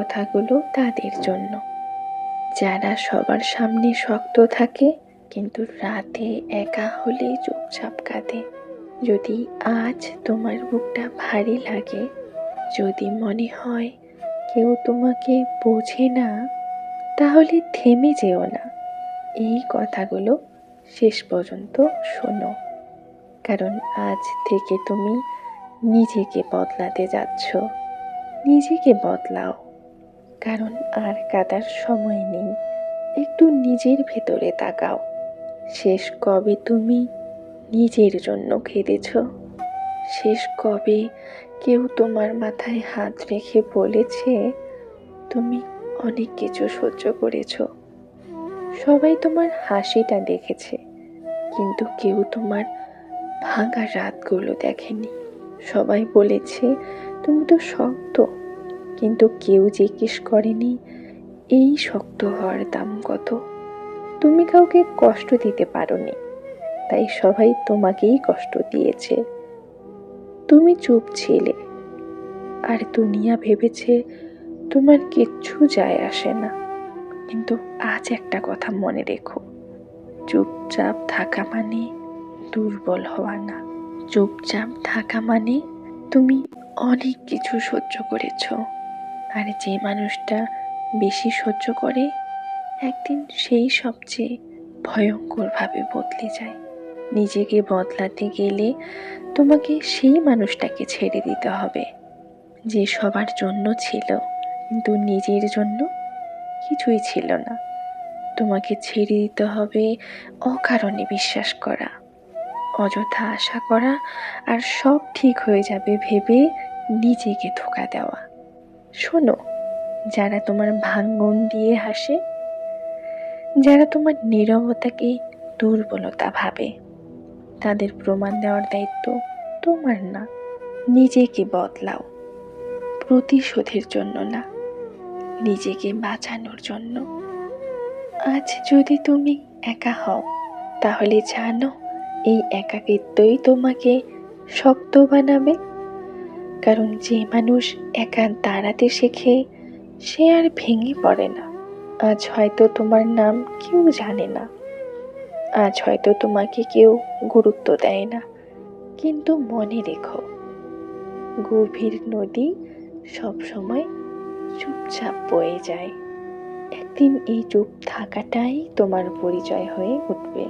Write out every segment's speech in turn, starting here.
কথাগুলো তাদের জন্য, যারা সবার সামনে শক্ত থাকে কিন্তু রাতে একা হলেই চুপচাপ কাঁদে। যদি আজ তোমার বুকটা ভারী লাগে, যদি মনে হয় কেউ তোমাকে বোঝে না, তাহলে থেমে যেও না। এই কথাগুলো শেষ পর্যন্ত শোনো, কারণ আজ থেকে তুমি নিজেকে বদলাতে যাচ্ছ। নিজেকে বদলাও, কারণ আর কাঁদার সময় নেই। একটু নিজের ভেতরে তাকাও। শেষ কবে তুমি নিজের জন্য কেঁদেছ? শেষ কবে কেউ তোমার মাথায় হাত রেখে বলেছে তুমি অনেক কিছু সহ্য করেছ? সবাই তোমার হাসিটা দেখেছে, কিন্তু কেউ তোমার ভাঙা রাতগুলো দেখেনি। সবাই বলেছে তুমি তো শক্ত, কিন্তু কেউ জিজ্ঞেস করেনি এই শক্ত হওয়ার দাম কত। তুমি কাউকে কষ্ট দিতে পারোনি, তাই সবাই তোমাকেই কষ্ট দিয়েছে। তুমি চুপ ছিলে, আর দুনিয়া ভেবেছে তোমার কিচ্ছু যায় আসে না। কিন্তু আজ একটা কথা মনে রেখো, চুপচাপ থাকা মানে দুর্বল হওয়া না। চুপচাপ থাকা মানে তুমি অনেক কিছু সহ্য করেছ। আর যে মানুষটা বেশি সহ্য করে, একদিন সেই সবচেয়ে ভয়ঙ্করভাবে বদলে যায়। নিজেকে বদলাতে গেলে তোমাকে সেই মানুষটাকে ছেড়ে দিতে হবে যে সবার জন্য ছিল, কিন্তু নিজের জন্য কিছুই ছিল না। তোমাকে ছেড়ে দিতে হবে অকারণে বিশ্বাস করা, অযথা আশা করা, আর সব ঠিক হয়ে যাবে ভেবে নিজেকে ধোঁকা দেওয়া। শোনো, যারা তোমার ভাঙন দিয়ে হাসে, যারা তোমার নীরবতাকে দুর্বলতা ভাবে, তাদের প্রমাণ দেওয়ার দায়িত্ব তোমার না। নিজেকে বদলাও, প্রতিশোধের জন্য না, নিজেকে বাঁচানোর জন্য। আজ যদি তুমি একা হও, তাহলে জানো এই একাকিত্বই তোমাকে শক্ত বানাবে। কারণ যে মানুষ একা দাঁড়াতে শেখে, সে আর ভেঙে পড়ে না। আজ হয়তো তোমার নাম কেউ জানে না, আজ হয়তো তোমাকে কেউ গুরুত্ব দেয় না, কিন্তু মনে রেখো, গভীর নদী সবসময় চুপচাপ বয়ে যায়। একদিন এই চুপ থাকাটাই তোমার পরিচয় হয়ে উঠবে।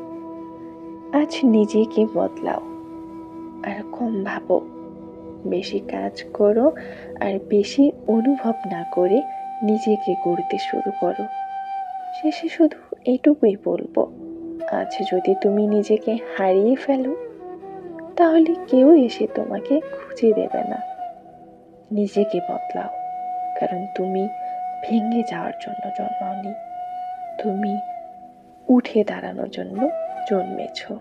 আজ নিজেকে বদলাও, আর কম ভাবো, বেশি কাজ করো, আর বেশি অনুভব না করে নিজেকে গড়তে শুরু করো। শেষে শুধু এটুকুই বলবো, আজ যদি তুমি নিজেকে হারিয়ে ফেলো, তাহলে কেউ এসে তোমাকে খুঁজে দেবে না। নিজেকে বদলাও, কারণ তুমি ভেঙে যাওয়ার জন্য জন্মাওনি, তুমি উঠে দাঁড়ানোর জন্য জন্মেছো।